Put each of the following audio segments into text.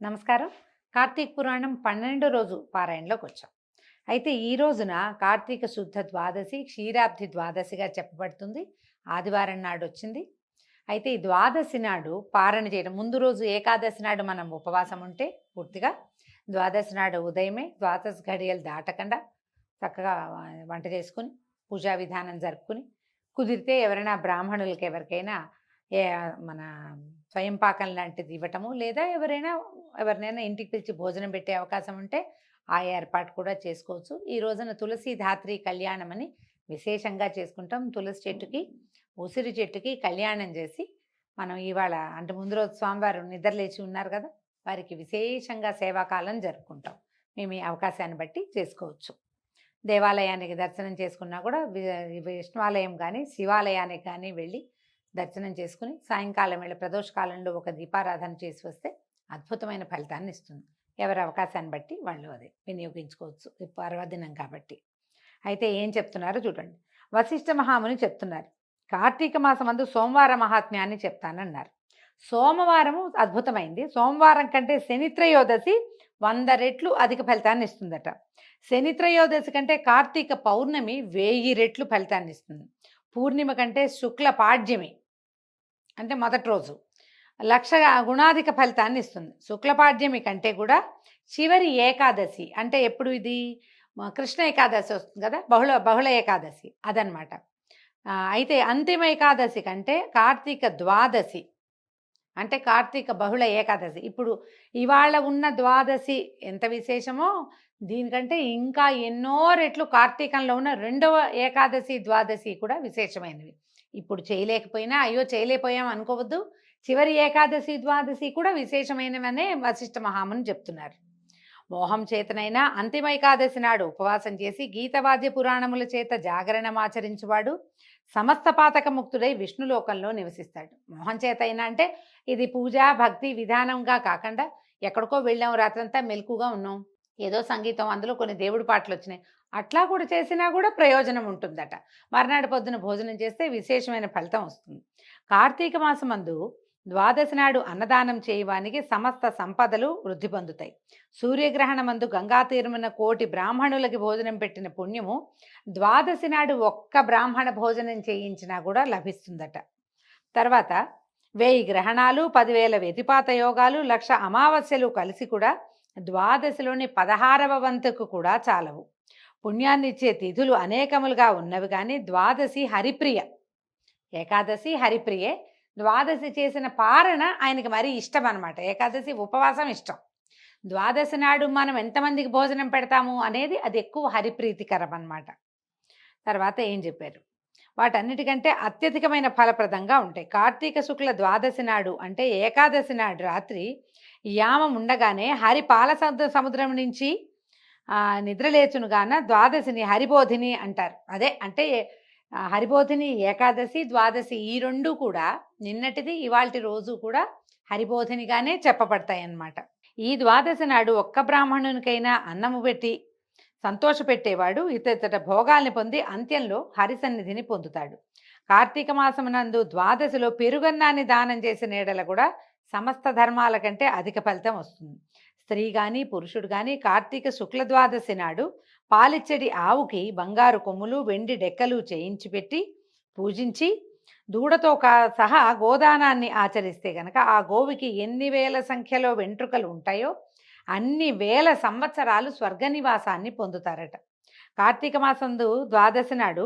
నమస్కారం. కార్తీక పురాణం 12 రోజు పారాయణలోకి వచ్చాం. అయితే ఈ రోజున కార్తీక శుద్ధ ద్వాదశి, క్షీరాబ్ది ద్వాదశిగా చెప్పబడుతుంది. ఆదివారం నాడు వచ్చింది. అయితే ఈ ద్వాదశి నాడు పారణ చేయడం, ముందు రోజు ఏకాదశి నాడు మనం ఉపవాసం ఉంటే పూర్తిగా, ద్వాదశి నాడు ఉదయమే ద్వాదశ ఘడియలు దాటకుండా చక్కగా వంట చేసుకుని పూజా విధానం జరుపుకుని, కుదిరితే ఎవరైనా బ్రాహ్మణులకి ఎవరికైనా ఏ మన స్వయం పాకం లాంటిది ఇవ్వటము, లేదా ఎవరినైనా ఇంటికి పిలిచి భోజనం పెట్టే అవకాశం ఉంటే ఆ ఏర్పాటు కూడా చేసుకోవచ్చు. ఈ రోజున తులసి ధాత్రి కళ్యాణం అని విశేషంగా చేసుకుంటాం. తులసి చెట్టుకి, ఉసిరి చెట్టుకి కళ్యాణం చేసి మనం ఇవాళ అంటే ముందు రోజు స్వామివారు నిద్రలేచి ఉన్నారు కదా, వారికి విశేషంగా సేవాకాలం జరుపుకుంటాం. మేము ఈ అవకాశాన్ని బట్టి చేసుకోవచ్చు. దేవాలయానికి దర్శనం చేసుకున్నా కూడా విష్ణువాలయం కానీ శివాలయానికి కానీ వెళ్ళి దర్శనం చేసుకుని సాయంకాలం వేళ ప్రదోషకాలంలో ఒక దీపారాధన చేసి వస్తే అద్భుతమైన ఫలితాన్ని ఇస్తుంది. ఎవరి అవకాశాన్ని బట్టి వాళ్ళు అది వినియోగించుకోవచ్చు, పర్వదినం కాబట్టి. అయితే ఏం చెప్తున్నారో చూడండి. వశిష్ఠ మహాముని చెప్తున్నారు, కార్తీక మాసమందు సోమవార మహాత్మ్యాన్ని చెప్తానన్నారు. సోమవారము అద్భుతమైంది. సోమవారం కంటే శనిత్రయోదశి 100 రెట్లు అధిక ఫలితాన్ని ఇస్తుందట. శనిత్రయోదశి కంటే కార్తీక పౌర్ణమి 1000 రెట్లు ఫలితాన్ని ఇస్తుంది. పూర్ణిమ కంటే శుక్ల పాడ్యమి అంటే మొదటి రోజు 1,00,000 గుణాధిక ఫలితాన్ని ఇస్తుంది. శుక్లపాడ్యమి కంటే కూడా చివరి ఏకాదశి అంటే ఎప్పుడు ఇది కృష్ణ ఏకాదశి వస్తుంది కదా, బహుళ ఏకాదశి అదనమాట. అయితే అంతిమ ఏకాదశి కంటే కార్తీక ద్వాదశి అంటే కార్తీక బహుళ ఏకాదశి, ఇప్పుడు ఇవాళ ఉన్న ద్వాదశి ఎంత విశేషమో దీనికంటే ఇంకా ఎన్నో రెట్లు కార్తీకంలో ఉన్న రెండవ ఏకాదశి ద్వాదశి కూడా విశేషమైనవి. ఇప్పుడు చేయలేకపోయినా అయ్యో చేయలేకపోయాం అనుకోవద్దు, చివరి ఏకాదశి ద్వాదశి కూడా విశేషమైనవనే వశిష్ఠ మహాముని చెప్తున్నారు. మోహం చేతనైనా అంతిమ ఏకాదశి నాడు ఉపవాసం చేసి గీతవాద్య పురాణముల చేత జాగరణమాచరించువాడు సమస్త పాతక ముక్తుడై విష్ణులోకంలో నివసిస్తాడు. మోహం చేత అయినా అంటే ఇది పూజ భక్తి విధానంగా కాకుండా ఎక్కడికో వెళ్ళాం, రాత్రంతా మెలకుగా ఉన్నాం, ఏదో సంగీతం అందులో కొన్ని దేవుడి పాటలు వచ్చినాయి, అట్లా కూడా చేసినా కూడా ప్రయోజనం ఉంటుందట. మర్నాడు పొద్దున భోజనం చేస్తే విశేషమైన ఫలితం వస్తుంది. కార్తీక మాసమందు ద్వాదశి నాడు అన్నదానం చేయవానికి సమస్త సంపదలు వృద్ధి పొందుతాయి. సూర్యగ్రహణమందు గంగా తీరమున 1,000,000 బ్రాహ్మణులకి భోజనం పెట్టిన పుణ్యము ద్వాదశి నాడు ఒక్క బ్రాహ్మణ భోజనం చేయించినా కూడా లభిస్తుందట. తర్వాత 1000 గ్రహణాలు, 10,000 వ్యతిపాత యోగాలు, 1,00,000 అమావాస్యలు కలిసి కూడా ద్వాదశిలోని 16వ వంతుకు కూడా చాలవు. పుణ్యాన్నిచ్చే తిథులు అనేకములుగా ఉన్నవి కానీ ద్వాదశి హరిప్రియ. ఏకాదశి హరిప్రియే, ద్వాదశి చేసిన పారణ ఆయనకి మరీ ఇష్టం అనమాట. ఏకాదశి ఉపవాసం ఇష్టం, ద్వాదశి నాడు మనం ఎంతమందికి భోజనం పెడతాము అనేది అది ఎక్కువ హరిప్రీతికరం అన్నమాట. తర్వాత ఏం చెప్పారు, వాటన్నిటికంటే అత్యధికమైన ఫలప్రదంగా ఉంటాయి. కార్తీక శుక్ల ద్వాదశి నాడు అంటే ఏకాదశి నాడు రాత్రి యామం ఉండగానే హరి పాల సముద్రం నుంచి నిద్రలేచునుగాన ద్వాదశిని హరిబోధిని అంటారు. అదే అంటే హరిబోధిని ఏకాదశి ద్వాదశి ఈ రెండు కూడా నిన్నటిది ఇవాల్టి రోజు కూడా హరిబోధినిగానే చెప్పబడతాయి అన్నమాట. ఈ ద్వాదశి నాడు ఒక్క బ్రాహ్మణునికైనా అన్నము పెట్టి సంతోషపెట్టేవాడు ఇతట భోగాల్ని పొంది అంత్యంలో హరిసన్నిధిని పొందుతాడు. కార్తీక మాసమునందు ద్వాదశిలో పెరుగన్నాన్ని దానం చేసిన ఏడల కూడా సమస్త ధర్మాల కంటే అధిక ఫలితం వస్తుంది. స్త్రీ కానీ పురుషుడు కానీ కార్తీక శుక్ల ద్వాదశి నాడు పాలిచ్చడి ఆవుకి బంగారు కొమ్ములు వెండి డెక్కలు చేయించి పెట్టి పూజించి దూడతో సహా గోదానాన్ని ఆచరిస్తే గనక ఆ గోవికి ఎన్ని వేల సంఖ్యలో వెంట్రుకలు ఉంటాయో అన్ని వేల సంవత్సరాలు స్వర్గనివాసాన్ని పొందుతారట. కార్తీక మాసందు ద్వాదశి నాడు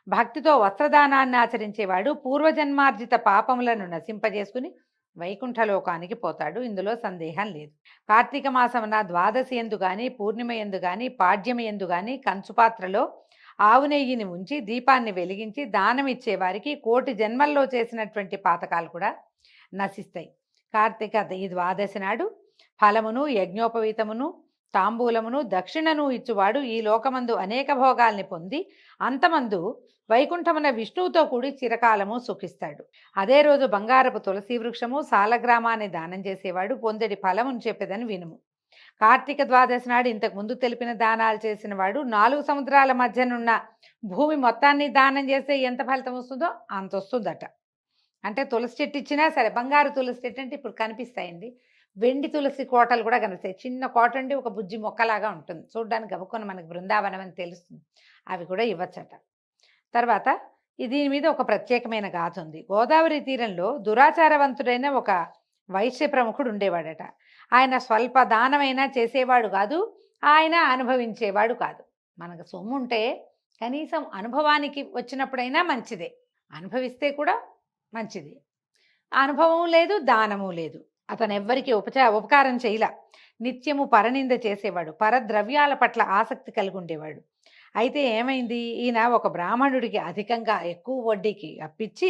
భక్తితో వస్త్రదానాన్ని ఆచరించేవాడు పూర్వజన్మార్జిత పాపములను నశింపజేసుకుని వైకుంఠలోకానికి పోతాడు, ఇందులో సందేహం లేదు. కార్తీక మాసమున ద్వాదశి ఎందు గాని పూర్ణిమ ఎందు గాని పాడ్యమి ఎందు గాని కంచుపాత్రలో ఆవు నెయ్యిని ఉంచి దీపాన్ని వెలిగించి దానం ఇచ్చేవారికి 1,000,000 జన్మల్లో చేసినటువంటి పాతకాలు కూడా నశిస్తాయి. కార్తీక ఈ ద్వాదశి నాడు ఫలమును యజ్ఞోపవీతమును తాంబూలమును దక్షిణను ఇచ్చువాడు ఈ లోకమందు అనేక భోగాల్ని పొంది అంతమందు వైకుంఠమున విష్ణువుతో కూడి చిరకాలము సుఖిస్తాడు. అదే రోజు బంగారపు తులసి వృక్షము సాలగ్రామాన్ని దానం చేసేవాడు పొందడి ఫలమును చెప్పేదని వినుము. కార్తీక ద్వాదశి నాడు ఇంతకు ముందు తెలిపిన దానాలు చేసిన వాడు 4 సముద్రాల మధ్యనున్న భూమి మొత్తాన్ని దానం చేస్తే ఎంత ఫలితం వస్తుందో అంత వస్తుందట. అంటే తులసి చెట్టు ఇచ్చినా సరే, బంగారు తులసి చెట్టు అంటే ఇప్పుడు కనిపిస్తాయండి, వెండి తులసి కోటలు కూడా కనిపిస్తాయి. చిన్న కోట ఉండి ఒక బుజ్జి మొక్కలాగా ఉంటుంది, చూడ్డానికి గబుక్కున మనకి బృందావనం అని తెలుస్తుంది. అవి కూడా ఇవ్వచ్చట. తర్వాత దీని మీద ఒక ప్రత్యేకమైన గాథ ఉంది. గోదావరి తీరంలో దురాచారవంతుడైన ఒక వైశ్య ప్రముఖుడు ఉండేవాడట. ఆయన స్వల్ప దానమైనా చేసేవాడు కాదు, ఆయన అనుభవించేవాడు కాదు. మనకు సొమ్ము ఉంటే కనీసం అనుభవానికి వచ్చినప్పుడైనా మంచిదే, అనుభవిస్తే కూడా మంచిది. అనుభవం లేదు, దానము లేదు. అతను ఎవ్వరికి ఉపకారం చేయలా. నిత్యము పరనింద చేసేవాడు, పరద్రవ్యాల పట్ల ఆసక్తి కలిగి ఉండేవాడు. అయితే ఏమైంది, ఈయన ఒక బ్రాహ్మణుడికి అధికంగా ఎక్కువ వడ్డీకి అప్పిచ్చి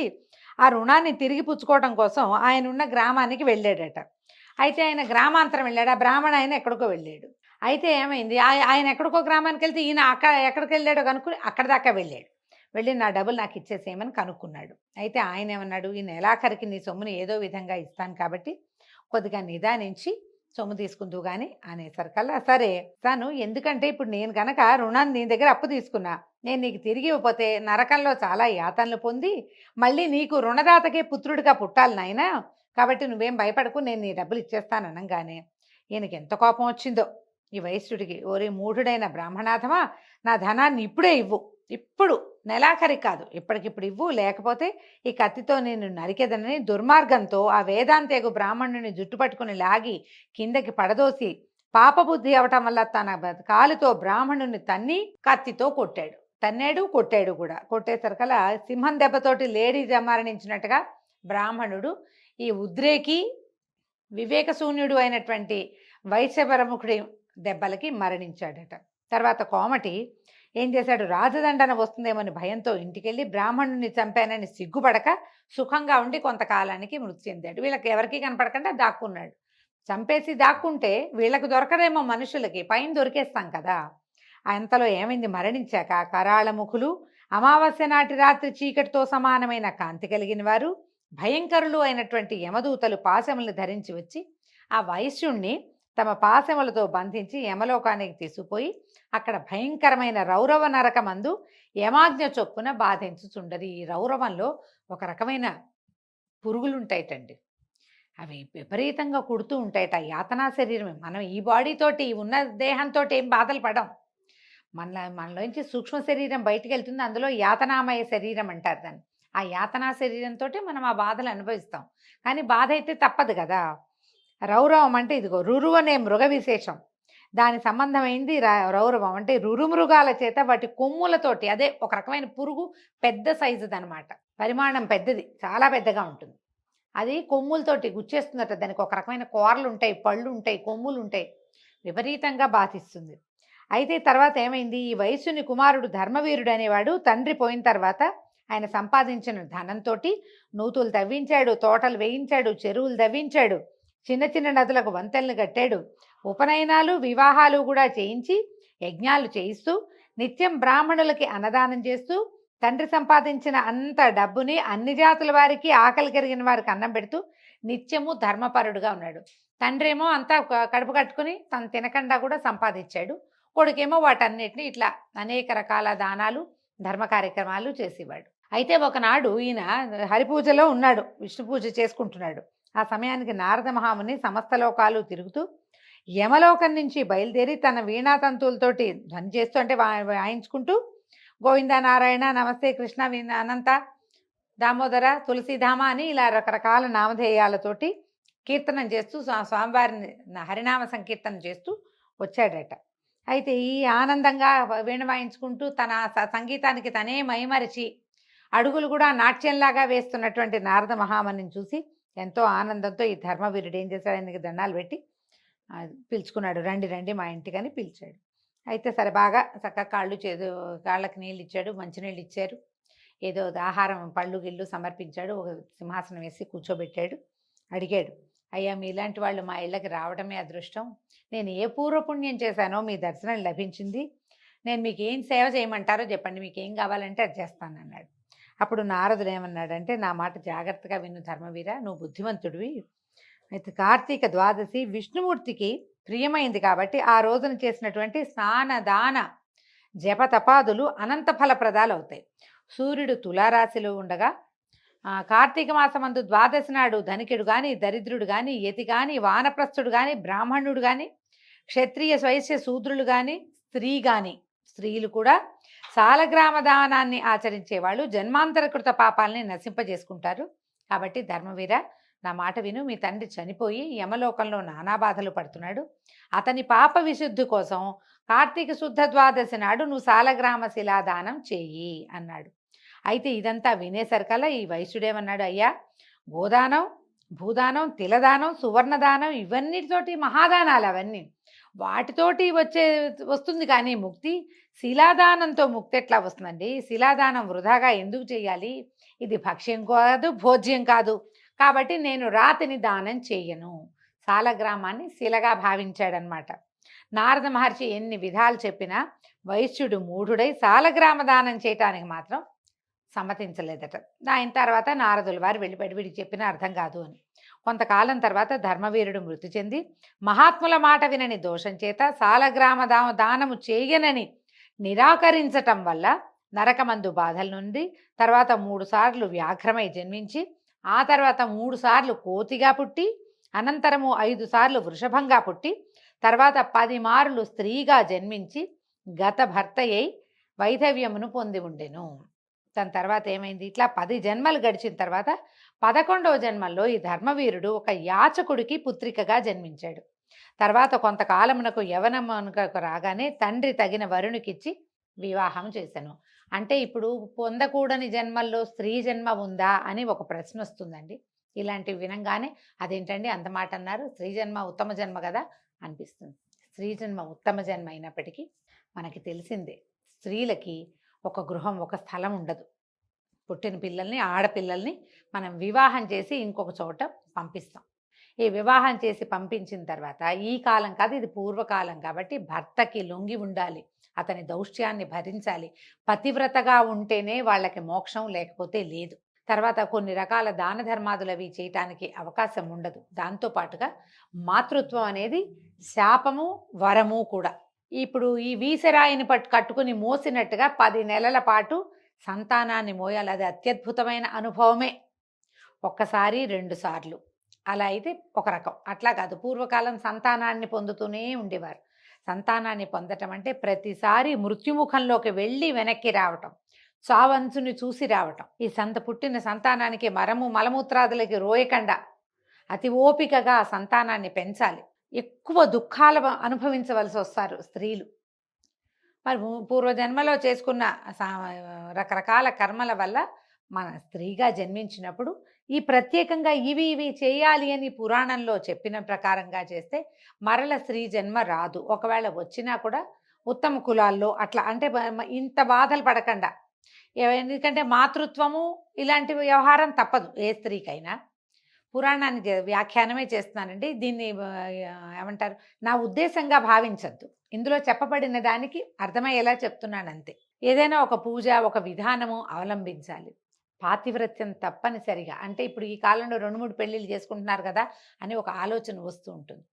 ఆ రుణాన్ని తిరిగి పుచ్చుకోవడం కోసం ఆయన ఉన్న గ్రామానికి వెళ్ళాడట. అయితే ఆయన గ్రామాంతరం వెళ్ళాడు, ఆ బ్రాహ్మణ ఆయన ఎక్కడికో వెళ్ళాడు. అయితే ఏమైంది, ఆయన ఎక్కడికో గ్రామానికి వెళ్తే ఈయన ఎక్కడికి వెళ్ళాడో కనుక్కుని అక్కడ దాకా వెళ్ళాడు. వెళ్ళి నా డబ్బులు నాకు ఇచ్చేసేయమని కనుక్కున్నాడు. అయితే ఆయన ఏమన్నాడు, ఈ నెలాఖరికి నీ సొమ్ముని ఏదో విధంగా ఇస్తాను కాబట్టి కొద్దిగా నిదానించి సొమ్ము తీసుకుందువు కానీ అనేసరికల్లా సరే తాను, ఎందుకంటే ఇప్పుడు నేను గనక రుణాన్ని నీ దగ్గర అప్పు తీసుకున్నా, నేను నీకు తిరిగి ఇవ్వకపోతే నరకంలో చాలా యాతనలు పొంది మళ్ళీ నీకు రుణదాతకే పుత్రుడిగా పుట్టాలి నాయనా, కాబట్టి నువ్వేం భయపడకు, నేను నీ డబ్బులు ఇచ్చేస్తాను అనగానే ఈయనకి ఎంత కోపం వచ్చిందో ఈ వైశ్యుడికి. ఓరే మూఢుడైన బ్రాహ్మణాథమా, నా ధనాన్ని ఇప్పుడే ఇవ్వు, ఇప్పుడు నెలాఖరి కాదు, ఇప్పటికిప్పుడు ఇవ్వు, లేకపోతే ఈ కత్తితో నేను నరికేదనని దుర్మార్గంతో ఆ వేదాంతేగు బ్రాహ్మణుని జుట్టు పట్టుకుని లాగి కిందకి పడదోసి పాపబుద్ధి అవటం వల్ల తన కాలుతో బ్రాహ్మణుని తన్ని కత్తితో కొట్టాడు. తన్నాడు, కొట్టాడు కూడా. కొట్టేసరికలా సింహం దెబ్బతోటి లేడీ మరణించినట్టుగా బ్రాహ్మణుడు ఈ ఉద్రేకి వివేకశూన్యుడు అయినటువంటి వైశ్యపరముఖుడి దెబ్బలకి మరణించాడట. తర్వాత కోమటి ఏం చేశాడు, రాజదండన వస్తుందేమని భయంతో ఇంటికెళ్ళి బ్రాహ్మణుని చంపానని సిగ్గుపడక సుఖంగా ఉండి కొంతకాలానికి మృతి చెందాడు. వీళ్ళకి ఎవరికి కనపడకుండా దాక్కున్నాడు. చంపేసి దాక్కుంటే వీళ్ళకు దొరకదేమో, మనుషులకి పైన దొరికేస్తాం కదా. అంతలో ఏమైంది, మరణించాక కరాళముఖులు, అమావాస్య నాటి రాత్రి చీకటితో సమానమైన కాంతి కలిగిన వారు, భయంకరులు అయినటువంటి యమదూతలు పాశములను ధరించి వచ్చి ఆ వైశ్యుణ్ణి తమ పాశములతో బంధించి యమలోకానికి తీసుకుపోయి అక్కడ భయంకరమైన రౌరవ నరకమందు యమాజ్ఞ చొప్పున బాధించుచుండదు. ఈ రౌరవంలో ఒక రకమైన పురుగులు ఉంటాయిటండి, అవి విపరీతంగా కుడుతూ ఉంటాయట. యాతనా శరీరమే. మనం ఈ బాడీతోటి ఉన్న దేహంతో ఏం బాధలు పడం, మనలోంచి సూక్ష్మ శరీరం బయటికి వెళ్తుంది, అందులో యాతనామయ శరీరం అంటారు దాన్ని. ఆ యాతనా శరీరంతో మనం ఆ బాధలు అనుభవిస్తాం. కానీ బాధ అయితే తప్పదు కదా. రౌరవం అంటే ఇదిగో రురు అనే మృగ విశేషం, దాని సంబంధమైంది రౌరవం అంటే రురుమృగాల చేత వాటి కొమ్ములతోటి, అదే ఒక రకమైన పురుగు, పెద్ద సైజుది అనమాట, పరిమాణం పెద్దది, చాలా పెద్దగా ఉంటుంది. అది కొమ్ములతోటి గుచ్చేస్తుందట, దానికి ఒక రకమైన కూరలు ఉంటాయి, పళ్ళు ఉంటాయి, కొమ్ములు ఉంటాయి, విపరీతంగా బాధిస్తుంది. అయితే తర్వాత ఏమైంది, ఈ వయస్సుని కుమారుడు ధర్మవీరుడు అనేవాడు తండ్రి పోయిన తర్వాత ఆయన సంపాదించిన ధనంతో నూతులు తవ్వించాడు, తోటలు వేయించాడు, చెరువులు తవ్వించాడు, చిన్న చిన్న నదులకు వంతెనలు కట్టాడు, ఉపనయనాలు వివాహాలు కూడా చేయించి యజ్ఞాలు చేయిస్తూ నిత్యం బ్రాహ్మణులకి అన్నదానం చేస్తూ తండ్రి సంపాదించిన అంత డబ్బుని అన్ని జాతుల వారికి, ఆకలి కలిగిన వారికి అన్నం పెడుతూ నిత్యము ధర్మపరుడుగా ఉన్నాడు. తండ్రి ఏమో అంతా కడుపు కట్టుకుని తను తినకుండా కూడా సంపాదించాడు, కొడుకేమో వాటన్నిటిని ఇట్లా అనేక రకాల దానాలు ధర్మ కార్యక్రమాలు చేసేవాడు. అయితే ఒకనాడు ఈయన హరిపూజలో ఉన్నాడు, విష్ణు పూజ చేసుకుంటున్నాడు. ఆ సమయానికి నారద మహాముని సమస్త లోకాలు తిరుగుతూ యమలోకం నుంచి బయలుదేరి తన వీణాతంతువులతోటి ధ్వని చేస్తూ, అంటే వాయించుకుంటూ గోవింద నారాయణ నమస్తే కృష్ణ అనంత దామోదర తులసీధామ అని ఇలా రకరకాల నామధేయాలతోటి కీర్తనం చేస్తూ స్వామివారిని హరినామ సంకీర్తన చేస్తూ వచ్చాడట. అయితే ఈ ఆనందంగా వీణ వాయించుకుంటూ తన సంగీతానికి తనే మైమరిచి అడుగులు కూడా నాట్యంలాగా వేస్తున్నటువంటి నారద మహామునిని చూసి ఎంతో ఆనందంతో ఈ ధర్మవీరుడు ఏం చేశాడు, ఆయనకి దండాలు పెట్టి పిలుచుకున్నాడు, రండి రండి మా ఇంటికని పిలిచాడు. అయితే సరే బాగా చక్కగా కాళ్ళకి నీళ్ళు ఇచ్చాడు, మంచినీళ్ళు ఇచ్చారు, ఏదో ఆహారం పళ్ళు గిళ్ళు సమర్పించాడు, ఒక సింహాసనం వేసి కూర్చోబెట్టాడు. అడిగాడు, అయ్యా మీలాంటి వాళ్ళు మా ఇళ్ళకి రావడమే అదృష్టం, నేను ఏ పూర్వపుణ్యం చేశానో మీ దర్శనం లభించింది, నేను మీకు ఏం సేవ చేయమంటారో చెప్పండి, మీకు ఏం కావాలంటే అది చేస్తానన్నాడు. అప్పుడు నారదుడు ఏమన్నాడంటే, నా మాట జాగ్రత్తగా విను ధర్మవీర, నువ్వు బుద్ధిమంతుడివి. అయితే కార్తీక ద్వాదశి విష్ణుమూర్తికి ప్రియమైంది కాబట్టి ఆ రోజున చేసినటువంటి స్నాన దాన జపతపాదులు అనంత ఫలప్రదాలు అవుతాయి. సూర్యుడు తులారాశిలో ఉండగా కార్తీక మాసమందు ద్వాదశి నాడు ధనికుడు గాని, దరిద్రుడు గాని, యతి గాని, వానప్రస్థుడు గాని, బ్రాహ్మణుడు గాని, క్షత్రియ వైశ్య శూద్రులు గాని, స్త్రీ గాని, స్త్రీలు కూడా సాలగ్రామ దానాన్ని ఆచరించేవాళ్ళు జన్మాంతరకృత పాపాలని నశింపజేసుకుంటారు. కాబట్టి ధర్మవీర, నా మాట విను. మీ తండ్రి చనిపోయి యమలోకంలో నానా బాధలు పడుతున్నాడు. అతని పాప విశుద్ధి కోసం కార్తీక శుద్ధ ద్వాదశి నాడు నువ్వు సాలగ్రామ శిలాదానం చెయ్యి అన్నాడు. అయితే ఇదంతా వినేసరికల్లా ఈ వైశ్యుడేమన్నాడు, అయ్యా, గోదానం, భూదానం, తిలదానం, సువర్ణదానం, ఇవన్నిటితోటి మహాదానాలు అవన్నీ, వాటితోటి వస్తుంది కానీ ముక్తి శిలాదానంతో ముక్తి ఎట్లా వస్తుందండి? శిలాదానం వృధాగా ఎందుకు చేయాలి? ఇది భక్ష్యం కాదు, భోజ్యం కాదు. కాబట్టి నేను రాతిని దానం చేయను. సాలగ్రామాన్ని శిలగా భావించాడనమాట. నారద మహర్షి ఎన్ని విధాలు చెప్పినా వైశ్యుడు మూఢుడై సాలగ్రామ దానం చేయటానికి మాత్రం సమ్మతించలేదట. ఆయన తర్వాత నారదుల వారు వెళ్ళిపోయి వీడికి చెప్పినా అర్థం కాదు అని. కొంతకాలం తర్వాత ధర్మవీరుడు మృతి చెంది మహాత్ముల మాట వినని దోషం చేత సాలగ్రామ దానము చేయనని నిరాకరించటం వల్ల నరకమందు బాధల నుండి తర్వాత 3 సార్లు వ్యాఘ్రమై జన్మించి, ఆ తర్వాత 3 సార్లు కోతిగా పుట్టి, అనంతరము 5 సార్లు వృషభంగా పుట్టి, తర్వాత 10 మార్లు స్త్రీగా జన్మించి గత భర్తయ్యి వైధవ్యమును పొంది ఉండెను. దాని తర్వాత ఏమైంది? ఇట్లా 10 జన్మలు గడిచిన తర్వాత 11వ జన్మల్లో ఈ ధర్మవీరుడు ఒక యాచకుడికి పుత్రికగా జన్మించాడు. తర్వాత కొంతకాలమునకు యవనమునకు రాగానే తండ్రి తగిన వరునికిచ్చి వివాహం చేశాను. అంటే ఇప్పుడు పొందకూడని జన్మల్లో స్త్రీ జన్మ ఉందా అని ఒక ప్రశ్న వస్తుందండి. ఇలాంటివి వినంగానే అదేంటండి అంత మాట అన్నారు, స్త్రీ జన్మ ఉత్తమ జన్మ కదా అనిపిస్తుంది. స్త్రీ జన్మ ఉత్తమ జన్మ అయినప్పటికీ మనకి తెలిసిందే, స్త్రీలకి ఒక గృహం, ఒక స్థలం ఉండదు. పుట్టిన పిల్లల్ని, ఆడపిల్లల్ని మనం వివాహం చేసి ఇంకొక చోట పంపిస్తాం. ఈ వివాహం చేసి పంపించిన తర్వాత ఈ కాలం కాదు, ఇది పూర్వకాలం కాబట్టి భర్తకి లొంగి ఉండాలి, అతని దౌష్ట్యాన్ని భరించాలి. పతివ్రతగా ఉంటేనే వాళ్ళకి మోక్షం, లేకపోతే లేదు. తర్వాత కొన్ని రకాల దాన ధర్మాదులు అవి చేయటానికి అవకాశం ఉండదు. దాంతోపాటుగా మాతృత్వం అనేది శాపము, వరము కూడా. ఇప్పుడు ఈ వీసరాయిని కట్టుకుని మోసినట్టుగా 10 నెలల పాటు సంతానాన్ని మోయాలి. అది అత్యద్భుతమైన అనుభవమే. ఒక్కసారి 2 సార్లు అలా అయితే ఒక రకం. అట్లా కాదు, పూర్వకాలం సంతానాన్ని పొందుతూనే ఉండేవారు. సంతానాన్ని పొందటం అంటే ప్రతిసారి మృత్యుముఖంలోకి వెళ్ళి వెనక్కి రావటం, చావంచుని చూసి రావటం. ఈ పుట్టిన సంతానానికి మలమూత్రాదులకి రోయకుండా అతి ఓపికగా సంతానాన్ని పెంచాలి. ఎక్కువ దుఃఖాలు అనుభవించవలసి వస్తారు స్త్రీలు. మరి పూర్వజన్మలో చేసుకున్న రకరకాల కర్మల వల్ల మన స్త్రీగా జన్మించినప్పుడు ఈ ప్రత్యేకంగా ఇవి చేయాలి అని పురాణంలో చెప్పిన ప్రకారంగా చేస్తే మరల స్త్రీ జన్మ రాదు. ఒకవేళ వచ్చినా కూడా ఉత్తమ కులాల్లో అట్లా, అంటే ఇంత బాధలు పడకుండా. ఎందుకంటే మాతృత్వము ఇలాంటి వ్యవహారం తప్పదు ఏ స్త్రీకైనా. పురాణాన్ని వ్యాఖ్యానమే చేస్తున్నానండి. దీన్ని ఏమంటారు, నా ఉద్దేశంగా భావించద్దు. ఇందులో చెప్పబడిన దానికి అర్థమయ్యేలా చెప్తున్నాను అంతే. ఏదైనా ఒక పూజ, ఒక విధానము అవలంబించాలి. పాతివ్రత్యం తప్పనిసరిగా. అంటే ఇప్పుడు ఈ కాలంలో 2-3 పెళ్ళిళ్ళు చేసుకుంటున్నారు కదా అని ఒక ఆలోచన వస్తూ ఉంటుంది.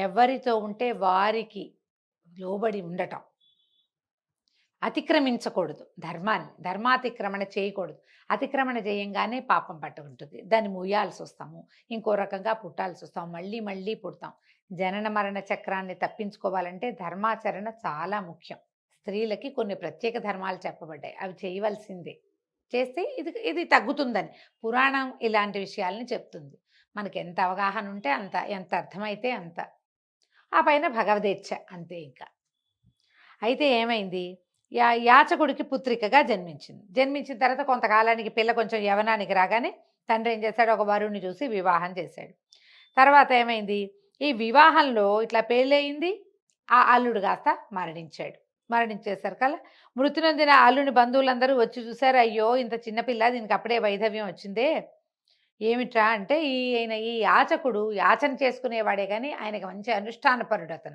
ఎవరితో ఉంటే వారికి లోబడి ఉండటం, అతిక్రమించకూడదు ధర్మాన్ని, ధర్మాతిక్రమణ చేయకూడదు. అతిక్రమణ చేయంగానే పాపం పట్టుకుంటుంది. దాన్ని ముయ్యాల్సి వస్తాము, ఇంకో రకంగా పుట్టాల్సి వస్తాము, మళ్ళీ మళ్ళీ పుడతాం. జనన మరణ చక్రాన్ని తప్పించుకోవాలంటే ధర్మాచరణ చాలా ముఖ్యం. స్త్రీలకి కొన్ని ప్రత్యేక ధర్మాలు చెప్పబడ్డాయి, అవి చేయవలసిందే. చేస్తే ఇది తగ్గుతుందని పురాణం ఇలాంటి విషయాల్ని చెప్తుంది. మనకి ఎంత అవగాహన ఉంటే అంత, ఎంత అర్థమైతే అంత. ఆ పైన భగవదేచ్ఛ అంతే. ఇంకా అయితే ఏమైంది, యాచకుడికి పుత్రికగా జన్మించిన తర్వాత కొంతకాలానికి పిల్ల కొంచెం యవనానికి రాగానే తండ్రి ఏం చేశాడు, ఒక వరుణ్ణి చూసి వివాహం చేశాడు. తర్వాత ఏమైంది, ఈ వివాహంలో ఇట్లా పెళ్ళయింది, ఆ అల్లుడు కాస్త మరణించేసరికల్లా మృతి నొందిన అల్లుని బంధువులందరూ వచ్చి చూశారు. అయ్యో ఇంత చిన్నపిల్ల, దీనికి అప్పుడే వైధవ్యం వచ్చిందే, ఏమిట్రా అంటే ఈ యాచకుడు యాచన చేసుకునేవాడే కానీ ఆయనకి మంచి అనుష్ఠానపరుడు.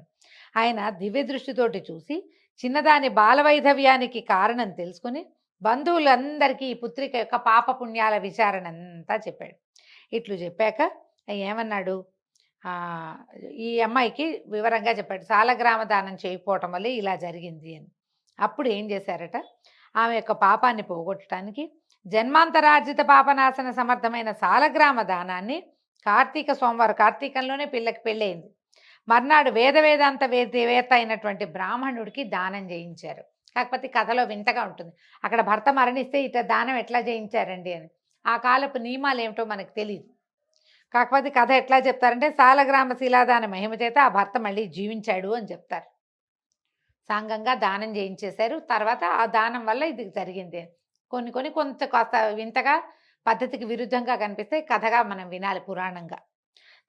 ఆయన దివ్య దృష్టితోటి చూసి చిన్నదాని బాలవైధవ్యానికి కారణం తెలుసుకుని బంధువులందరికీ ఈ పుత్రిక యొక్క పాపపుణ్యాల విచారణ అంతా చెప్పాడు. ఇట్లు చెప్పాక ఏమన్నాడు, ఈ అమ్మాయికి వివరంగా చెప్పాడు, సాలగ్రామ దానం చేయకపోవటం వల్లే ఇలా జరిగింది అని. అప్పుడు ఏం చేశారట, ఆమె యొక్క పాపాన్ని పోగొట్టడానికి జన్మాంతరార్జిత పాపనాశన సమర్థమైన సాలగ్రామ దానాన్ని కార్తీక సోమవారం, కార్తీకంలోనే పిల్లకి పెళ్ళయింది, మర్నాడు వేదాంత వేత్త అయినటువంటి బ్రాహ్మణుడికి దానం చేయించారు. కాకపోతే కథలో వింతగా ఉంటుంది. అక్కడ భర్త మరణిస్తే ఇట దానం ఎట్లా చేయించారండి అని. ఆ కాలపు నియమాలు ఏమిటో మనకు తెలియదు. కాకపోతే కథ ఎట్లా చెప్తారంటే సాలగ్రామ శిలాదాన మహిమ చేత ఆ భర్త మళ్ళీ జీవించాడు అని చెప్తారు. సాంగంగా దానం చేయించేశారు. తర్వాత ఆ దానం వల్ల ఇది జరిగింది. కొంత కాస్త వింతగా పద్ధతికి విరుద్ధంగా కనిపిస్తే కథగా మనం వినాలి పురాణంగా.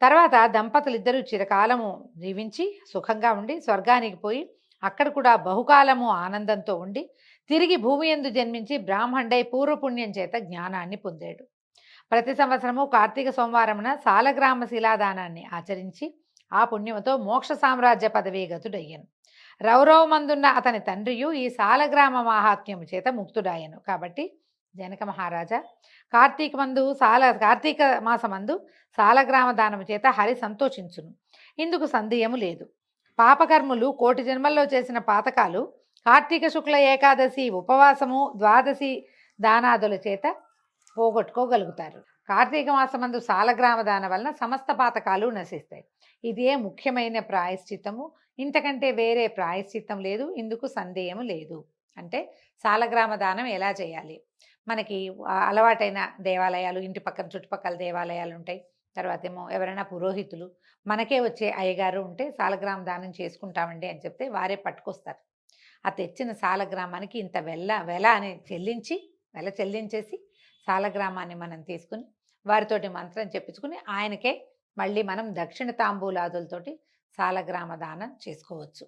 తర్వాత దంపతులిద్దరూ చిరకాలము జీవించి సుఖంగా ఉండి స్వర్గానికి పోయి అక్కడ కూడా బహుకాలము ఆనందంతో ఉండి తిరిగి భూమి యందు జన్మించి బ్రాహ్మణుడై పూర్వపుణ్యం చేత జ్ఞానాన్ని పొందాడు. ప్రతి సంవత్సరము కార్తీక సోమవారమున సాలగ్రామ శిలాదానాన్ని ఆచరించి ఆ పుణ్యముతో మోక్ష సామ్రాజ్య పదవీ గతుడయ్యను. రౌరవమందున్న అతని తండ్రియు ఈ సాలగ్రామ మాహాత్మ్యము చేత ముక్తుడాయను. కాబట్టి జనక మహారాజా, కార్తీక మాసమందు సాలగ్రామ దానము చేత హరి సంతోషించును. ఇందుకు సందేహము లేదు. పాపకర్ములు కోటి జన్మల్లో చేసిన పాతకాలు కార్తీక శుక్ల ఏకాదశి ఉపవాసము ద్వాదశి దానాదుల చేత పోగొట్టుకోగలుగుతారు. కార్తీక మాసమందు సాలగ్రామ దానం వలన సమస్త పాతకాలు నశిస్తాయి. ఇదే ముఖ్యమైన ప్రాయశ్చిత్తము. ఇంతకంటే వేరే ప్రాయశ్చిత్తం లేదు. ఇందుకు సందేహం లేదు. అంటే సాలగ్రామ దానం ఎలా చేయాలి? మనకి అలవాటైన దేవాలయాలు, ఇంటి పక్కన చుట్టుపక్కల దేవాలయాలు ఉంటాయి. తర్వాత ఏమో ఎవరైనా పురోహితులు, మనకే వచ్చే అయ్యగారు ఉంటే సాలగ్రామ దానం చేసుకుంటామండి అని చెప్తే వారే పట్టుకొస్తారు. ఆ తెచ్చిన సాలగ్రామానికి ఇంత వెల అని చెల్లించేసి సాలగ్రామాన్ని మనం తీసుకుని వారితోటి మంత్రం చెప్పించుకుని ఆయనకే మళ్ళీ మనం దక్షిణ తాంబూలాదులతోటి సాలగ్రామ దానం చేసుకోవచ్చు.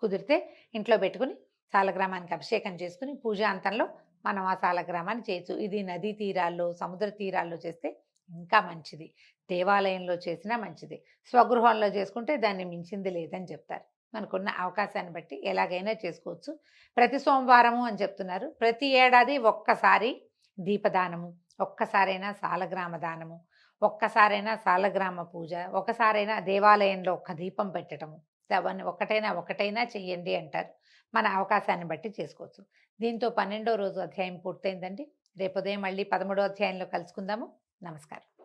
కుదిరితే ఇంట్లో పెట్టుకుని సాలగ్రామానికి అభిషేకం చేసుకుని పూజాంతంలో మనం ఆ సాలగ్రామాన్ని చేయొచ్చు. ఇది నదీ తీరాల్లో, సముద్ర తీరాల్లో చేస్తే ఇంకా మంచిది. దేవాలయంలో చేసినా మంచిది. స్వగృహంలో చేసుకుంటే దాన్ని మించింది లేదని చెప్తారు. మనకున్న అవకాశాన్ని బట్టి ఎలాగైనా చేసుకోవచ్చు. ప్రతి సోమవారము అని చెప్తున్నారు. ప్రతి ఏడాది ఒక్కసారి దీపదానము, ఒక్కసారైనా సాలగ్రామ దానము, ఒక్కసారైనా సాలగ్రామ పూజ, ఒకసారైనా దేవాలయంలో ఒక్క దీపం పెట్టడము, అవన్నీ ఒకటైనా చెయ్యండి అంటారు. మన అవకాశాన్ని బట్టి చేసుకోవచ్చు. దీంతో 12వ రోజు అధ్యాయం పూర్తయిందండి. రేపు ఉదయం మళ్ళీ 13వ అధ్యాయంలో కలుసుకుందాము. నమస్కారం.